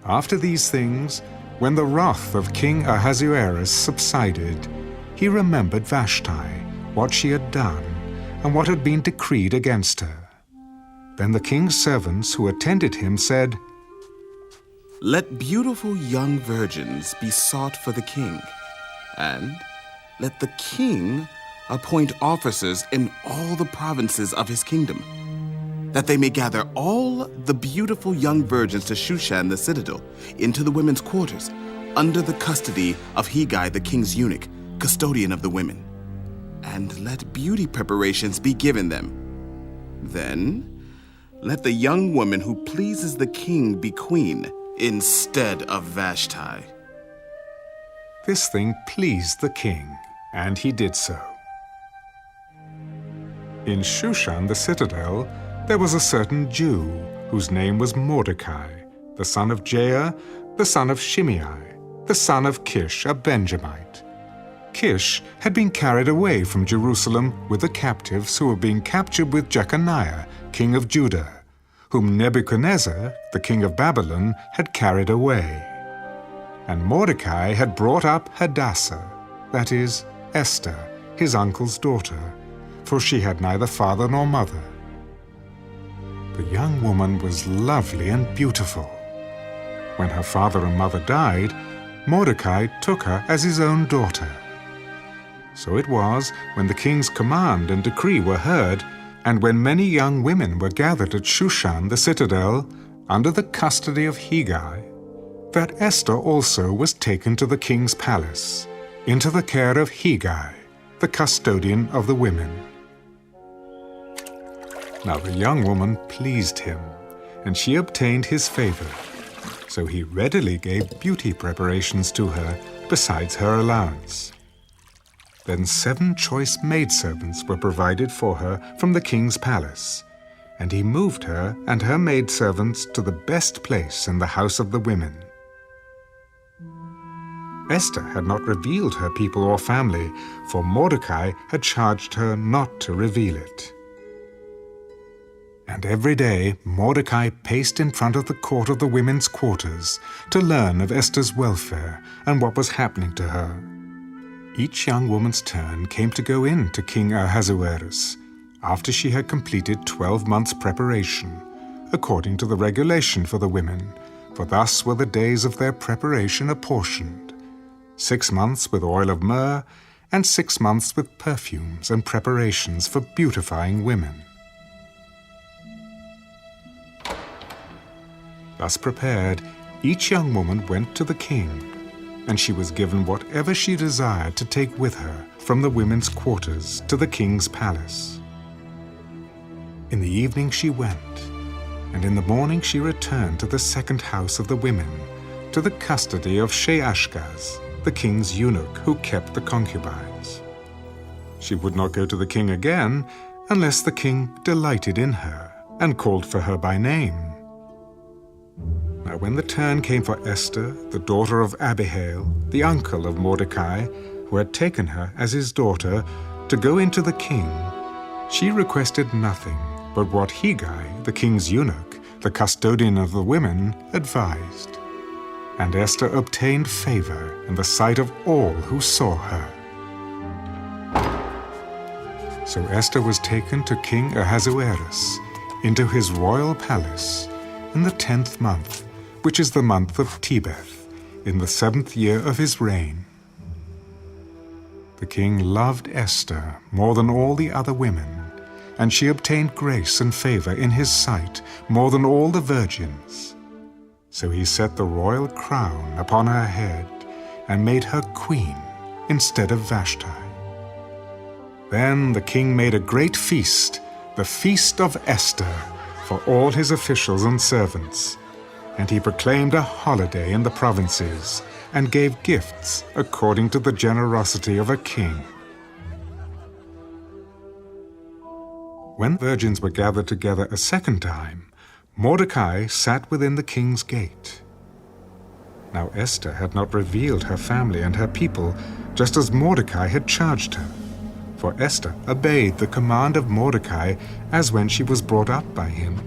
After these things, when the wrath of King Ahasuerus subsided, he remembered Vashti, what she had done, and what had been decreed against her. Then the king's servants who attended him said, "Let beautiful young virgins be sought for the king, and let the king appoint officers in all the provinces of his kingdom, that they may gather all the beautiful young virgins to Shushan the citadel, into the women's quarters, under the custody of Hegai the king's eunuch, custodian of the women. And let beauty preparations be given them. Then let the young woman who pleases the king be queen instead of Vashti." This thing pleased the king, and he did so. In Shushan the citadel, there was a certain Jew whose name was Mordechai, the son of Jair, the son of Shimei, the son of Kish, a Benjamite. Kish had been carried away from Jerusalem with the captives who were being captured with Jeconiah, king of Judah, whom Nebuchadnezzar, the king of Babylon, had carried away. And Mordecai had brought up Hadassah, that is, Esther, his uncle's daughter, for she had neither father nor mother. The young woman was lovely and beautiful. When her father and mother died, Mordecai took her as his own daughter. So it was, when the king's command and decree were heard, and when many young women were gathered at Shushan the citadel, under the custody of Hegai, that Esther also was taken to the king's palace, into the care of Hegai, the custodian of the women. Now the young woman pleased him, and she obtained his favor. So he readily gave beauty preparations to her, besides her allowance. Then 7 choice maidservants were provided for her from the king's palace, and he moved her and her maidservants to the best place in the house of the women. Esther had not revealed her people or family, for Mordecai had charged her not to reveal it. And every day Mordecai paced in front of the court of the women's quarters to learn of Esther's welfare and what was happening to her. Each young woman's turn came to go in to King Ahasuerus after she had completed 12 months' preparation, according to the regulation for the women, for thus were the days of their preparation apportioned: 6 months with oil of myrrh, and 6 months with perfumes and preparations for beautifying women. Thus prepared, each young woman went to the king, and she was given whatever she desired to take with her from the women's quarters to the king's palace. In the evening she went, and in the morning she returned to the second house of the women, to the custody of Sheashgaz, the king's eunuch who kept the concubines. She would not go to the king again unless the king delighted in her and called for her by name. Now when the turn came for Esther, the daughter of Abihail, the uncle of Mordecai, who had taken her as his daughter, to go into the king, she requested nothing but what Hegai, the king's eunuch, the custodian of the women, advised. And Esther obtained favor in the sight of all who saw her. So Esther was taken to King Ahasuerus into his royal palace in the 10th month, which is the month of Tebeth, in the 7th year of his reign. The king loved Esther more than all the other women, and she obtained grace and favor in his sight more than all the virgins. So he set the royal crown upon her head and made her queen instead of Vashti. Then the king made a great feast, the feast of Esther, for all his officials and servants, and he proclaimed a holiday in the provinces and gave gifts according to the generosity of a king. When virgins were gathered together a second time, Mordecai sat within the king's gate. Now Esther had not revealed her family and her people, just as Mordecai had charged her. For Esther obeyed the command of Mordecai as when she was brought up by him.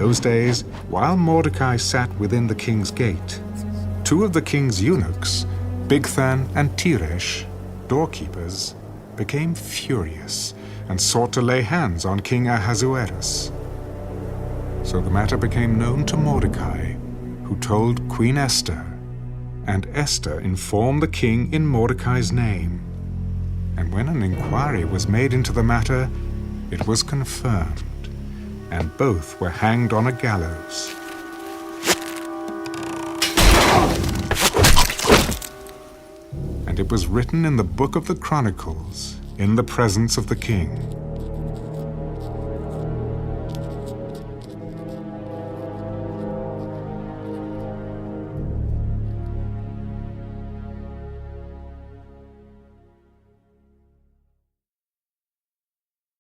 those days, while Mordecai sat within the king's gate, two of the king's eunuchs, Bigthan and Teresh, doorkeepers, became furious and sought to lay hands on King Ahasuerus. So the matter became known to Mordecai, who told Queen Esther, and Esther informed the king in Mordecai's name. And when an inquiry was made into the matter, it was confirmed, and both were hanged on a gallows. And it was written in the Book of the Chronicles, in the presence of the king.